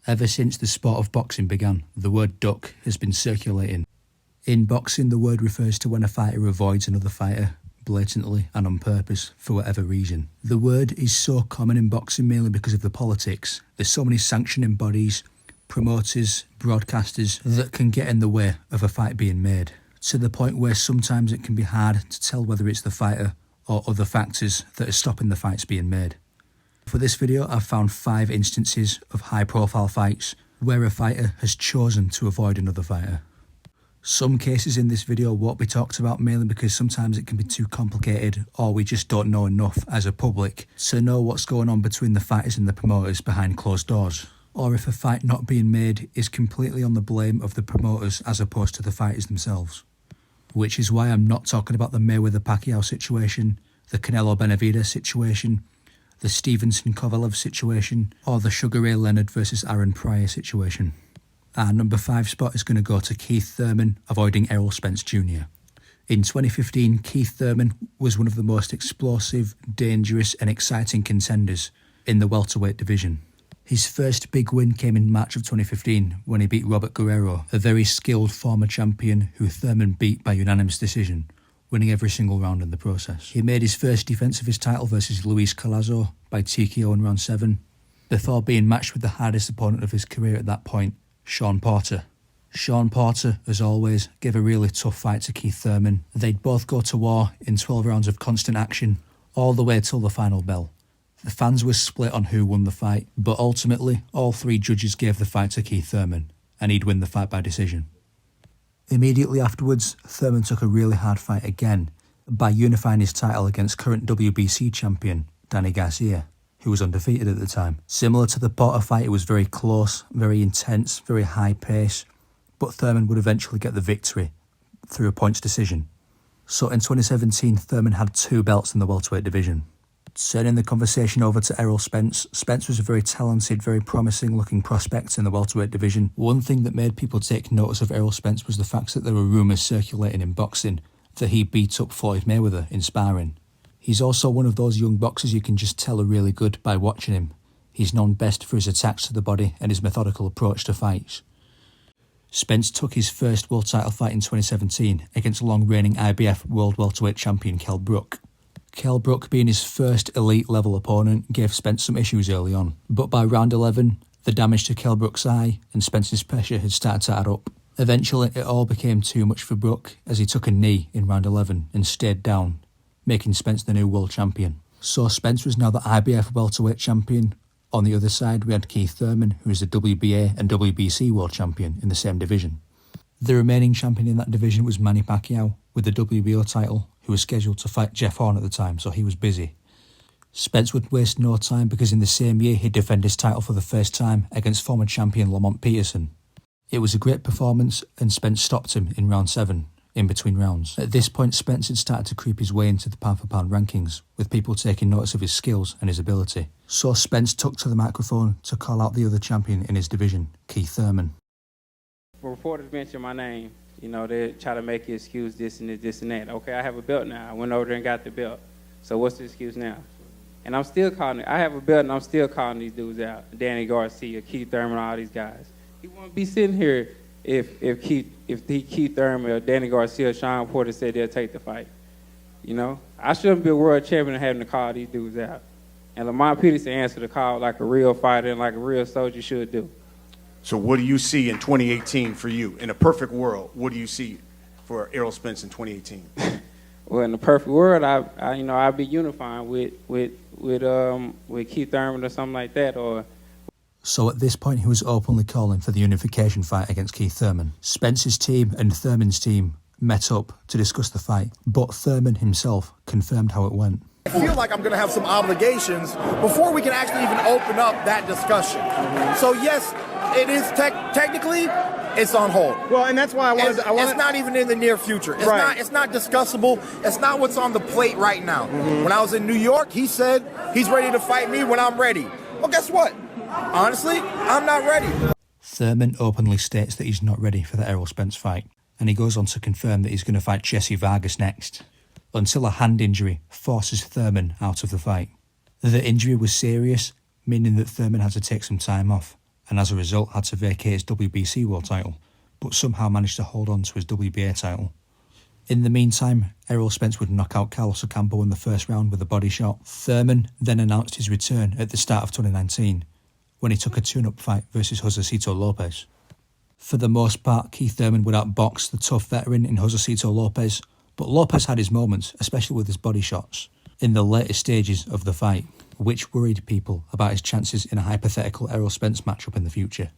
Ever since the sport of boxing began, the word duck has been circulating. In boxing, the word refers to when a fighter avoids another fighter, blatantly and on purpose, for whatever reason. The word is so common in boxing mainly because of the politics. There's so many sanctioning bodies, promoters, broadcasters that can get in the way of a fight being made, to the point where sometimes it can be hard to tell whether it's the fighter or other factors that are stopping the fights being made. For this video, I've found 5 instances of high-profile fights where a fighter has chosen to avoid another fighter. Some cases in this video won't be talked about mainly because sometimes it can be too complicated, or we just don't know enough as a public to know what's going on between the fighters and the promoters behind closed doors, or if a fight not being made is completely on the blame of the promoters as opposed to the fighters themselves. Which is why I'm not talking about the Mayweather-Pacquiao situation, the Canelo-Benavidez situation, the Stevenson-Kovalev situation, or the Sugar Ray Leonard versus Aaron Pryor situation. Our number 5 spot is going to go to Keith Thurman avoiding Errol Spence Jr. In 2015, Keith Thurman was one of the most explosive, dangerous and exciting contenders in the welterweight division. His first big win came in March of 2015 when he beat Robert Guerrero, a very skilled former champion who Thurman beat by unanimous decision, winning every single round in the process. He made his first defence of his title versus Luis Collazo by TKO in round 7, before being matched with the hardest opponent of his career at that point, Sean Porter. Sean Porter, as always, gave a really tough fight to Keith Thurman. They'd both go to war in 12 rounds of constant action, all the way till the final bell. The fans were split on who won the fight, but ultimately, all 3 judges gave the fight to Keith Thurman, and he'd win the fight by decision. Immediately afterwards, Thurman took a really hard fight again by unifying his title against current WBC champion, Danny Garcia, who was undefeated at the time. Similar to the Porter fight, it was very close, very intense, very high pace, but Thurman would eventually get the victory through a points decision. So in 2017, Thurman had 2 belts in the welterweight division. Turning the conversation over to Errol Spence, Spence was a very talented, very promising looking prospect in the welterweight division. One thing that made people take notice of Errol Spence was the fact that there were rumours circulating in boxing that he beat up Floyd Mayweather in sparring. He's also one of those young boxers you can just tell are really good by watching him. He's known best for his attacks to the body and his methodical approach to fights. Spence took his first world title fight in 2017 against long-reigning IBF World Welterweight Champion Kell Brook. Kell Brook, being his first elite-level opponent, gave Spence some issues early on, but by round 11, the damage to Kell Brook's eye and Spence's pressure had started to add up. Eventually, it all became too much for Brook as he took a knee in round 11 and stayed down, making Spence the new world champion. So Spence was now the IBF welterweight champion. On the other side, we had Keith Thurman, who is the WBA and WBC world champion in the same division. The remaining champion in that division was Manny Pacquiao, with the WBO title, who was scheduled to fight Jeff Horn at the time, so he was busy. Spence would waste no time because in the same year he'd defend his title for the first time against former champion Lamont Peterson. It was a great performance and Spence stopped him in round 7, in between rounds. At this point, Spence had started to creep his way into the pound-for-pound rankings, with people taking notice of his skills and his ability. So Spence took to the microphone to call out the other champion in his division, Keith Thurman. Reporters mention my name. You know, they try to make you excuse this and this and that. Okay, I have a belt now. I went over there and got the belt. So what's the excuse now? And I'm still calling it. I have a belt and I'm still calling these dudes out. Danny Garcia, Keith Thurman, all these guys. He wouldn't be sitting here if Keith Thurman or Danny Garcia or Sean Porter said they'll take the fight. You know? I shouldn't be a world champion having to call these dudes out. And Lamont Peterson answered the call like a real fighter and like a real soldier should do. So what do you see in 2018 for you? In a perfect world, what do you see for Errol Spence in 2018? Well, in the perfect world, I'd be unifying with Keith Thurman or something like that. Or so at this point, he was openly calling for the unification fight against Keith Thurman. Spence's team and Thurman's team met up to discuss the fight, but Thurman himself confirmed how it went. I feel like I'm going to have some obligations before we can actually even open up that discussion. So yes, it is technically, it's on hold. Well, and that's why I wanted. It's not even in the near future. It's right. It's not discussable. It's not what's on the plate right now. When I was in New York, he said he's ready to fight me when I'm ready. Well, guess what? Honestly, I'm not ready. Thurman openly states that he's not ready for the Errol Spence fight, and he goes on to confirm that he's going to fight Jesse Vargas next, until a hand injury forces Thurman out of the fight. The injury was serious, meaning that Thurman had to take some time off, and as a result had to vacate his WBC world title, but somehow managed to hold on to his WBA title. In the meantime, Errol Spence would knock out Carlos Ocampo in the first round with a body shot. Thurman then announced his return at the start of 2019, when he took a tune-up fight versus Josecito Lopez. For the most part, Keith Thurman would outbox the tough veteran in Josecito Lopez, but Lopez had his moments, especially with his body shots, in the later stages of the fight, which worried people about his chances in a hypothetical Errol Spence matchup in the future.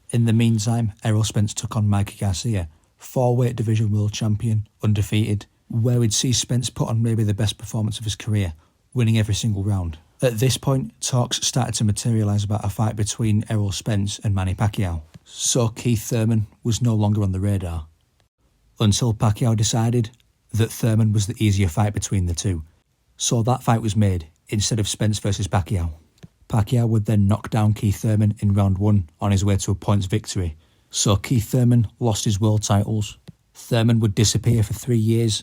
In the meantime, Errol Spence took on Mikey Garcia, 4-weight division world champion, undefeated, where we'd see Spence put on maybe the best performance of his career, winning every single round. At this point, talks started to materialise about a fight between Errol Spence and Manny Pacquiao, so Keith Thurman was no longer on the radar. Until Pacquiao decided that Thurman was the easier fight between the two, so that fight was made instead of Spence versus Pacquiao. Pacquiao would then knock down Keith Thurman in round 1 on his way to a points victory, so Keith Thurman lost his world titles. Thurman would disappear for 3 years,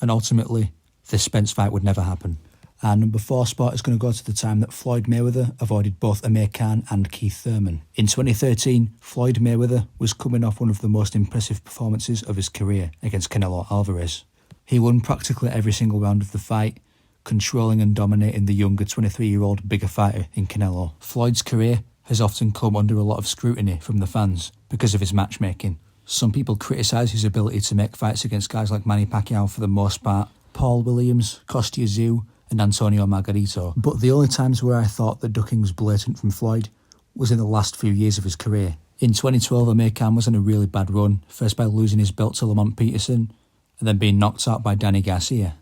and ultimately, the Spence fight would never happen. Our number 4 spot is going to go to the time that Floyd Mayweather avoided both Amir Khan and Keith Thurman. In 2013, Floyd Mayweather was coming off one of the most impressive performances of his career against Canelo Alvarez. He won practically every single round of the fight, controlling and dominating the younger 23-year-old bigger fighter in Canelo. Floyd's career has often come under a lot of scrutiny from the fans because of his matchmaking. Some people criticise his ability to make fights against guys like Manny Pacquiao for the most part, Paul Williams, Kostya Tszyu and Antonio Margarito. But the only times where I thought the ducking was blatant from Floyd was in the last few years of his career. In 2012, Amir Khan was on a really bad run, first by losing his belt to Lamont Peterson and then being knocked out by Danny Garcia.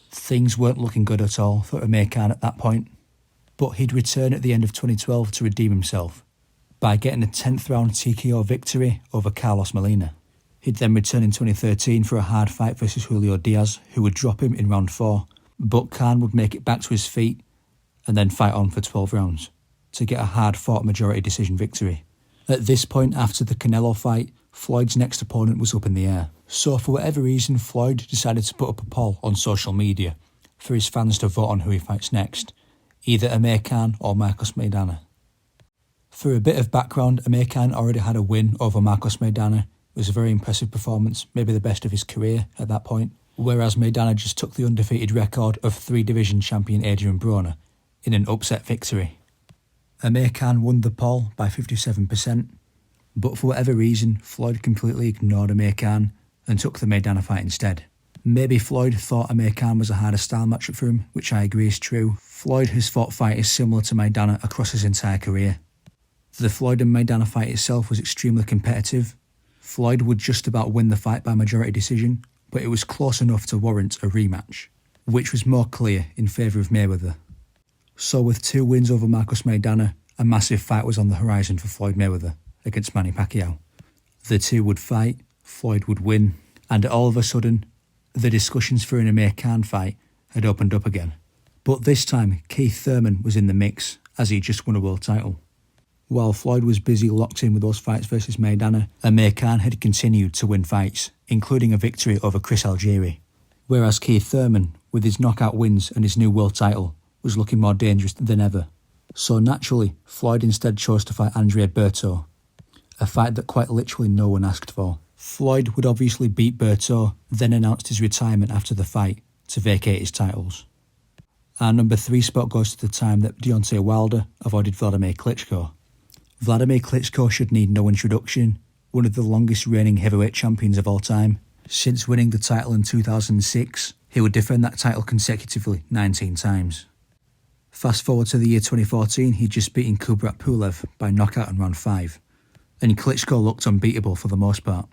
Things weren't looking good at all for Amir Khan at that point, but he'd return at the end of 2012 to redeem himself by getting a 10th round TKO victory over Carlos Molina. He'd then return in 2013 for a hard fight versus Julio Diaz, who would drop him in round 4, but Khan would make it back to his feet and then fight on for 12 rounds to get a hard-fought majority decision victory. At this point, after the Canelo fight, Floyd's next opponent was up in the air. So for whatever reason, Floyd decided to put up a poll on social media for his fans to vote on who he fights next, either Amir Khan or Marcos Maidana. For a bit of background, Amir Khan already had a win over Marcos Maidana. It was a very impressive performance, maybe the best of his career at that point, whereas Maidana just took the undefeated record of 3-division champion Adrian Broner in an upset victory. Amir Khan won the poll by 57%, but for whatever reason, Floyd completely ignored Amir Khan and took the Maidana fight instead. Maybe Floyd thought Amir Khan was a harder style matchup for him, which I agree is true. Floyd has fought fighters similar to Maidana across his entire career. The Floyd and Maidana fight itself was extremely competitive. Floyd would just about win the fight by majority decision, but it was close enough to warrant a rematch, which was more clear in favour of Mayweather. So with 2 wins over Marcos Maidana, a massive fight was on the horizon for Floyd Mayweather against Manny Pacquiao. The two would fight, Floyd would win, and all of a sudden, the discussions for an Amir Khan fight had opened up again. But this time, Keith Thurman was in the mix, as he just won a world title. While Floyd was busy locked in with those fights versus Maidana, Amir Khan had continued to win fights, including a victory over Chris Algieri. Whereas Keith Thurman, with his knockout wins and his new world title, was looking more dangerous than ever. So naturally, Floyd instead chose to fight Andre Berto, a fight that quite literally no one asked for. Floyd would obviously beat Berto, then announced his retirement after the fight to vacate his titles. Our number 3 spot goes to the time that Deontay Wilder avoided Vladimir Klitschko. Vladimir Klitschko should need no introduction, one of the longest reigning heavyweight champions of all time. Since winning the title in 2006, he would defend that title consecutively 19 times. Fast forward to the year 2014, he'd just beaten Kubrat Pulev by knockout in round 5, and Klitschko looked unbeatable for the most part.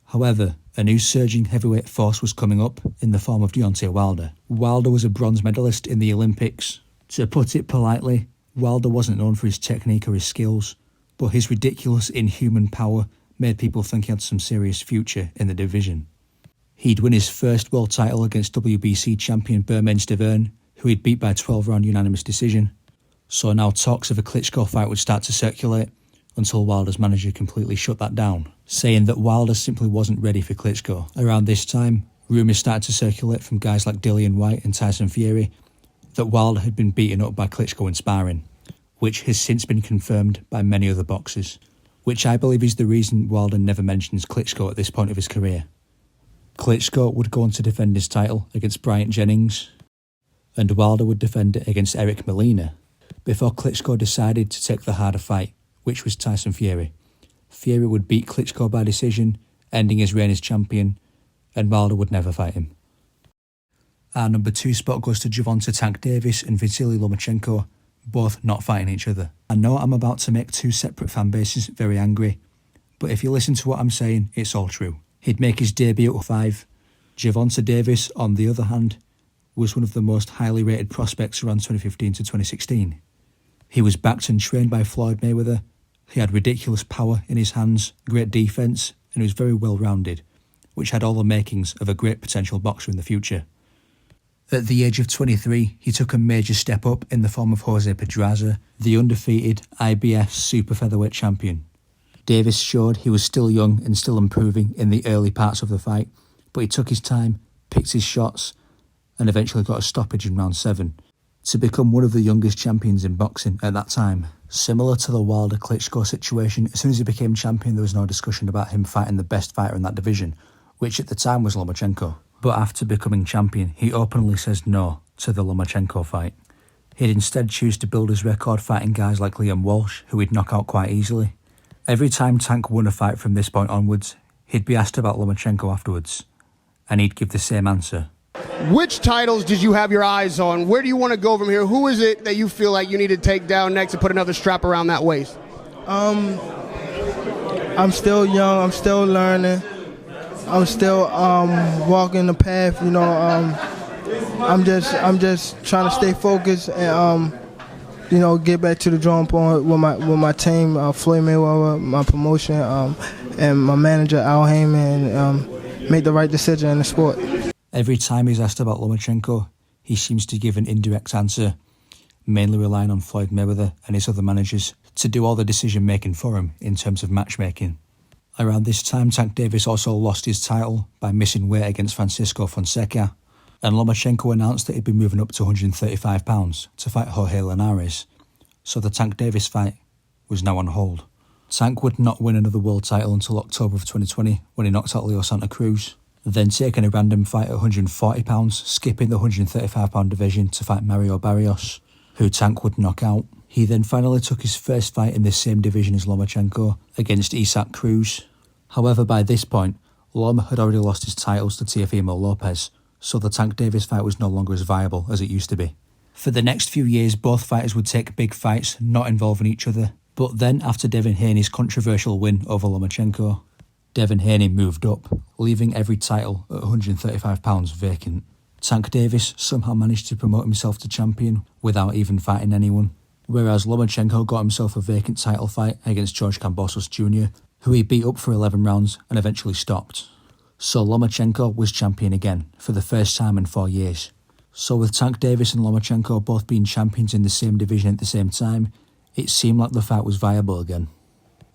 However, a new surging heavyweight force was coming up in the form of Deontay Wilder. Wilder was a bronze medalist in the Olympics. To put it politely, Wilder wasn't known for his technique or his skills, but his ridiculous inhuman power made people think he had some serious future in the division. He'd win his first world title against WBC champion Bermane Stiverne, who he'd beat by a 12-round unanimous decision. So now talks of a Klitschko fight would start to circulate, until Wilder's manager completely shut that down, saying that Wilder simply wasn't ready for Klitschko. Around this time, rumours started to circulate from guys like Dillian Whyte and Tyson Fury that Wilder had been beaten up by Klitschko in sparring, which has since been confirmed by many other boxers, which I believe is the reason Wilder never mentions Klitschko at this point of his career. Klitschko would go on to defend his title against Bryant Jennings, and Wilder would defend it against Eric Molina, before Klitschko decided to take the harder fight, which was Tyson Fury. Fury would beat Klitschko by decision, ending his reign as champion, and Wilder would never fight him. Our number 2 spot goes to Gervonta Tank Davis and Vasily Lomachenko, both not fighting each other. I know I'm about to make 2 separate fan bases very angry, but if you listen to what I'm saying, it's all true. He'd make his debut at 5. Gervonta Davis, on the other hand, was one of the most highly rated prospects around 2015 to 2016. He was backed and trained by Floyd Mayweather. He had ridiculous power in his hands, great defence, and he was very well rounded, which had all the makings of a great potential boxer in the future. At the age of 23, he took a major step up in the form of Jose Pedraza, the undefeated IBF super featherweight champion. Davis showed he was still young and still improving in the early parts of the fight, but he took his time, picked his shots, and eventually got a stoppage in round 7, to become one of the youngest champions in boxing at that time. Similar to the Wilder-Klitschko situation, as soon as he became champion there was no discussion about him fighting the best fighter in that division, which at the time was Lomachenko. But after becoming champion, he openly says no to the Lomachenko fight. He'd instead choose to build his record fighting guys like Liam Walsh, who he'd knock out quite easily. Every time Tank won a fight from this point onwards, he'd be asked about Lomachenko afterwards, and he'd give the same answer. Which titles did you have your eyes on? Where do you want to go from here? Who is it that you feel like you need to take down next and put another strap around that waist? I'm still young. I'm still learning. I'm still walking the path. You know, I'm just trying to stay focused and you know, get back to the drawing board with my team, Floyd Mayweather, my promotion, and my manager Al Heyman, and make the right decision in the sport. Every time he's asked about Lomachenko, he seems to give an indirect answer, mainly relying on Floyd Mayweather and his other managers to do all the decision-making for him in terms of matchmaking. Around this time, Tank Davis also lost his title by missing weight against Francisco Fonseca, and Lomachenko announced that he'd be moving up to 135 pounds to fight Jorge Linares, so the Tank Davis fight was now on hold. Tank would not win another world title until October of 2020 when he knocked out Leo Santa Cruz, then taking a random fight at 140 pounds, skipping the 135 pound division to fight Mario Barrios, who Tank would knock out. He then finally took his first fight in the same division as Lomachenko against Isaac Cruz. However, by this point, Loma had already lost his titles to Teofimo Lopez, so the Tank Davis fight was no longer as viable as it used to be. For the next few years, both fighters would take big fights, not involving each other. But then, after Devin Haney's controversial win over Lomachenko, Devin Haney moved up, leaving every title at 135 pounds vacant. Tank Davis somehow managed to promote himself to champion without even fighting anyone, whereas Lomachenko got himself a vacant title fight against George Kambosos Jr., who he beat up for 11 rounds and eventually stopped. So Lomachenko was champion again, for the first time in 4 years. So with Tank Davis and Lomachenko both being champions in the same division at the same time, it seemed like the fight was viable again.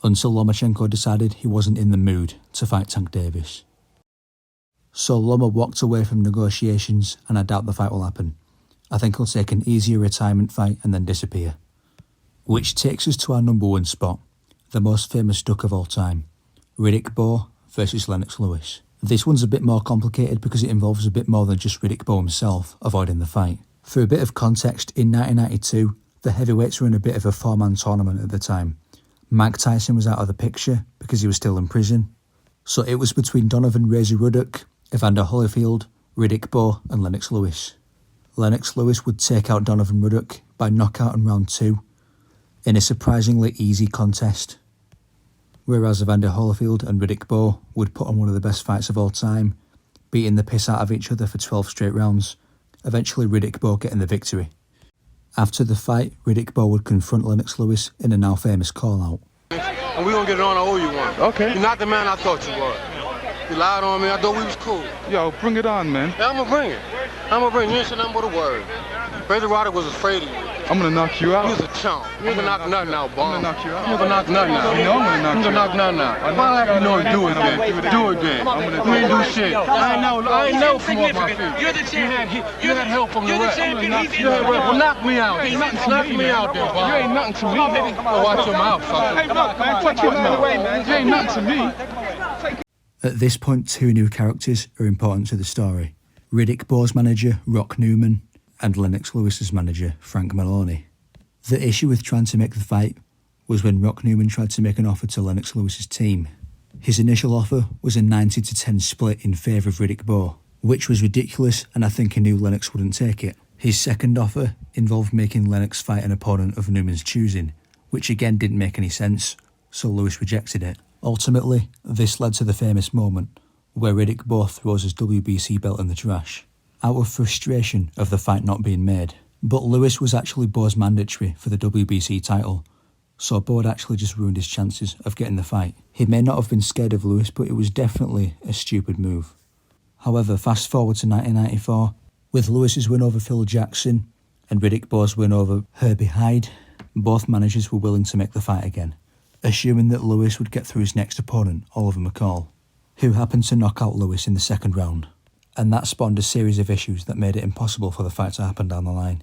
Until Lomachenko decided he wasn't in the mood to fight Tank Davis. So Loma walked away from negotiations, and I doubt the fight will happen. I think he'll take an easier retirement fight and then disappear. Which takes us to our number 1 spot, the most famous duck of all time, Riddick Bowe versus Lennox Lewis. This one's a bit more complicated because it involves a bit more than just Riddick Bowe himself avoiding the fight. For a bit of context, in 1992, the heavyweights were in a bit of a 4-man tournament at the time. Mike Tyson was out of the picture because he was still in prison. So it was between Donovan Razor Ruddock, Evander Holyfield, Riddick Bowe and Lennox Lewis. Lennox Lewis would take out Donovan Ruddock by knockout in round 2 in a surprisingly easy contest, whereas Evander Holyfield and Riddick Bowe would put on one of the best fights of all time, beating the piss out of each other for 12 straight rounds, eventually Riddick Bowe getting the victory. After the fight, Riddick Bowe would confront Lennox Lewis in a now famous call-out. And we're gonna get it on, I owe you one. Okay. You're not the man I thought you were. You lied on me, I thought we was cool. Yo, bring it on, man. Yeah, I'm gonna bring it. You ain't said nothing but a word. Razor Roddick was afraid of you. I'm gonna knock you out. You're a chump. You're gonna knock nothing out, Bowe. I'm gonna knock you out. You're gonna knock nothing out. You know I'm gonna knock nothing out. Why like you know do it then? Do it then. You ain't do shit. I ain't never come off my feet. You're the champion. You had help from the ref. You had help. Well, knock me out. Knock me out there, Bowe. You ain't nothing to me. Oh, watch your mouth, fucker. Hey, look, man, put your man away, man. You ain't nothing to me. At this point, two new characters are important to the story. Riddick Bowe's manager, Rock Newman, and Lennox Lewis's manager, Frank Maloney. The issue with trying to make the fight was when Rock Newman tried to make an offer to Lennox Lewis's team. His initial offer was a 90-10 split in favour of Riddick Bowe, which was ridiculous, and I think he knew Lennox wouldn't take it. His second offer involved making Lennox fight an opponent of Newman's choosing, which again didn't make any sense, so Lewis rejected it. Ultimately, this led to the famous moment where Riddick Bowe throws his WBC belt in the trash, out of frustration of the fight not being made. But Lewis was actually Bowe's mandatory for the WBC title, so Bowe had actually just ruined his chances of getting the fight. He may not have been scared of Lewis, but it was definitely a stupid move. However, fast forward to 1994, with Lewis's win over Phil Jackson and Riddick Bowe's win over Herbie Hyde, both managers were willing to make the fight again, assuming that Lewis would get through his next opponent, Oliver McCall, who happened to knock out Lewis in the second round. And that spawned a series of issues that made it impossible for the fight to happen down the line.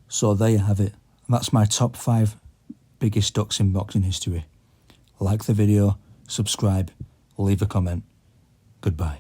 So there you have it. That's my top 5 biggest ducks in boxing history. Like the video, subscribe, leave a comment. Goodbye.